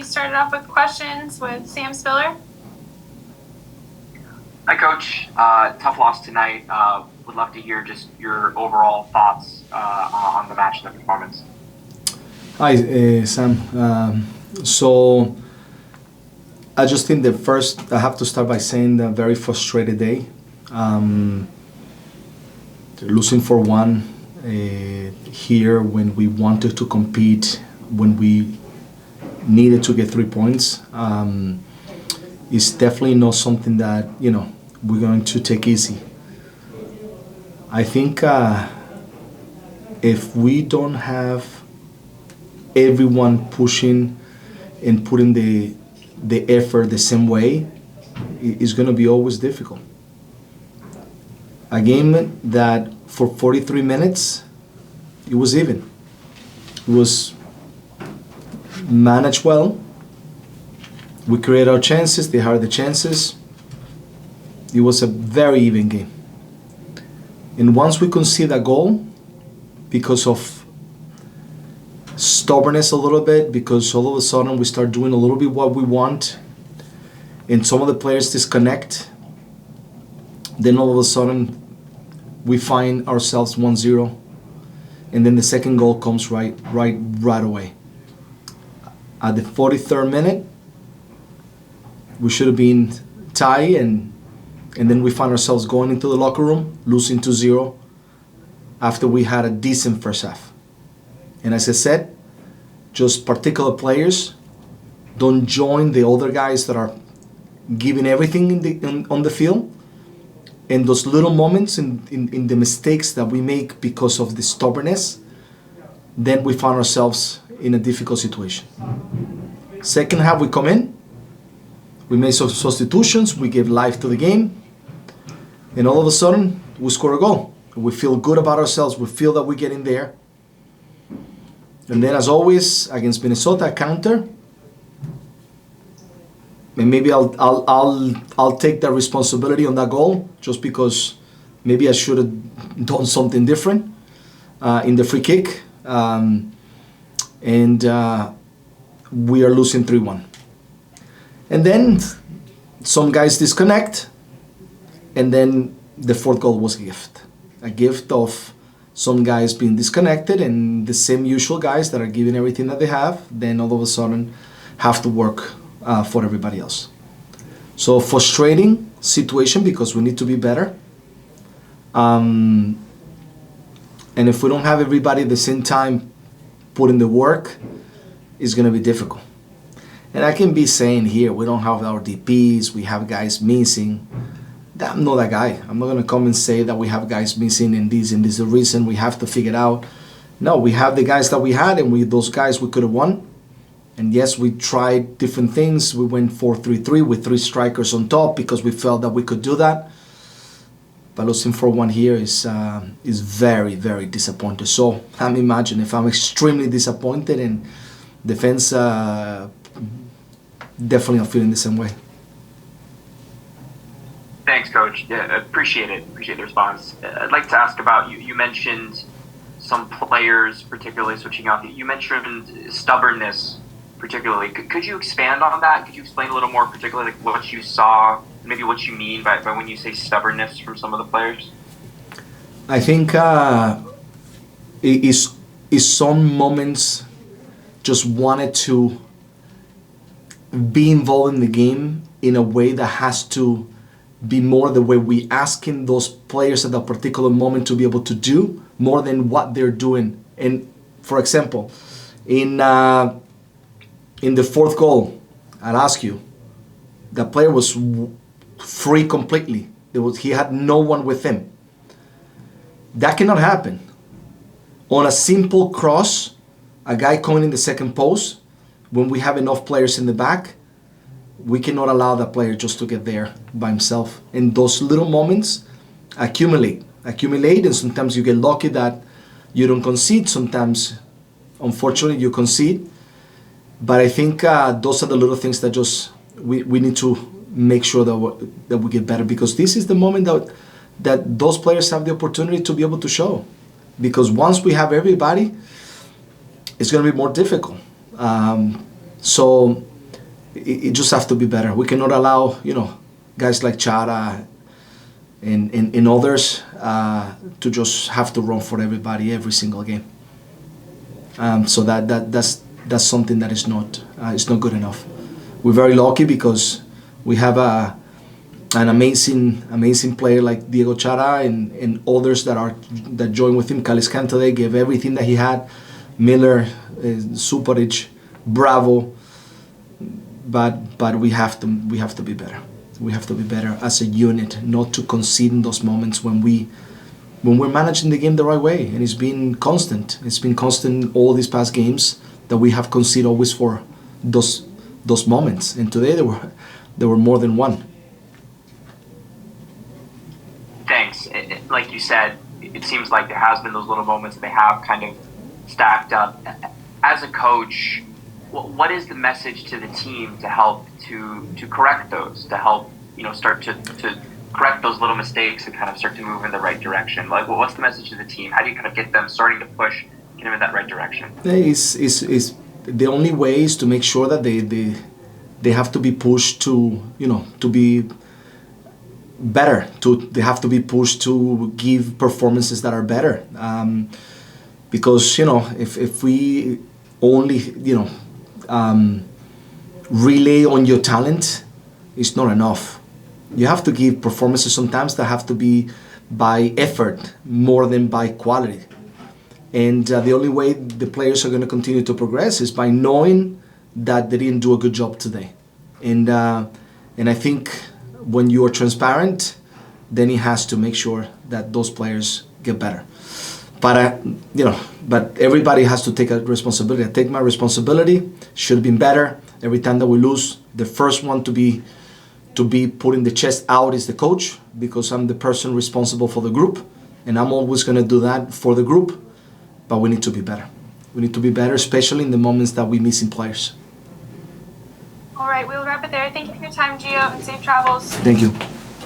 we started off with questions with Sam Spiller. Hi, Coach. Tough loss tonight. Would love to hear just your overall thoughts on the match and the performance. Hi, Sam. So I just think that first I have to start by saying a very frustrated day. Losing 4-1 here when we wanted to compete, when we needed to get 3 points, is definitely not something that we're going to take easy. I think if we don't have everyone pushing and putting the effort the same way, it's going to be always difficult. A game that for 43 minutes, it was even. It was managed well. We created our chances, they had the chances. It was a very even game. And once we concede a goal, because of stubbornness a little bit, because all of a sudden we start doing a little bit what we want, and some of the players disconnect, then all of a sudden we find ourselves 1-0, and then the second goal comes right away. At the 43rd minute, we should have been tied, and then we find ourselves going into the locker room, losing 2-0 after we had a decent first half. And as I said, just particular players don't join the other guys that are giving everything on the field. And those little moments in the mistakes that we make because of the stubbornness, then we find ourselves in a difficult situation. Second half, we come in, we made some substitutions, we gave life to the game, and all of a sudden, we score a goal. We feel good about ourselves, we feel that we're getting there. And then, as always, against Minnesota, a counter. And maybe I'll take that responsibility on that goal, just because maybe I should have done something different in the free kick. And we are losing 3-1. And then some guys disconnect, and then the fourth goal was a gift of some guys being disconnected, and the same usual guys that are giving everything that they have, then all of a sudden have to work for everybody else. So frustrating situation, because we need to be better. And if we don't have everybody at the same time putting the work, it's going to be difficult. And I can be saying here, we don't have our DPs, we have guys missing. I'm not that guy. I'm not going to come and say that we have guys missing and this is the reason we have to figure it out. No, we have the guys that we had, and those guys we could have won. And yes, we tried different things. We went 4-3-3 with 3 strikers on top because we felt that we could do that. But losing 4-1 here is very, very disappointing. So I'm imagine if I'm extremely disappointed, and defense definitely are feeling the same way. Thanks, Coach. Yeah, appreciate it. Appreciate the response. I'd like to ask about, you mentioned some players particularly switching out. You mentioned stubbornness particularly. Could you expand on that? Could you explain a little more particularly what you saw, maybe what you mean by when you say stubbornness from some of the players? I think is some moments just wanted to be involved in the game in a way that has to be more the way we asking those players at that particular moment to be able to do more than what they're doing. And for example, in the fourth goal, I'd ask you, the player was free completely. He had no one with him. That cannot happen. On a simple cross, a guy coming in the second post, when we have enough players in the back, we cannot allow that player just to get there by himself. And those little moments accumulate, and sometimes you get lucky that you don't concede. Sometimes, unfortunately, you concede. But I think those are the little things that just we need to make sure that we get better, because this is the moment that those players have the opportunity to be able to show. Because once we have everybody, it's going to be more difficult. So it just have to be better. We cannot allow, guys like Chara and others to just have to run for everybody every single game. So that's something that is not good enough. We're very lucky because we have an amazing player like Diego Chara and others that join with him. Caliscan today gave everything that he had. Miller, Suparic, Bravo. But we have to be better. We have to be better as a unit, not to concede in those moments when we're managing the game the right way. And it's been constant. It's been constant all these past games that we have conceded always for those moments. And today there were more than one. Thanks. Like you said, it seems like there has been those little moments that they have kind of stacked up. As a coach, what is the message to the team to help to correct those, to help start to correct those little mistakes and kind of start to move in the right direction? Like, what's the message to the team? How do you kind of get them starting to push, get them in that right direction? Is the only way is to make sure that they have to be pushed to be better. They have to be pushed to give performances that are better. Because if we only relay on your talent, it's not enough. You have to give performances sometimes that have to be by effort more than by quality. And the only way the players are going to continue to progress is by knowing that they didn't do a good job today. And I think when you are transparent, then it has to make sure that those players get better. But everybody has to take a responsibility. I take my responsibility. Should have been better. Every time that we lose, the first one to be putting the chest out is the coach, because I'm the person responsible for the group, and I'm always going to do that for the group. But we need to be better. We need to be better, especially in the moments that we're missing players. All right, we'll wrap it there. Thank you for your time, Gio, and safe travels. Thank you.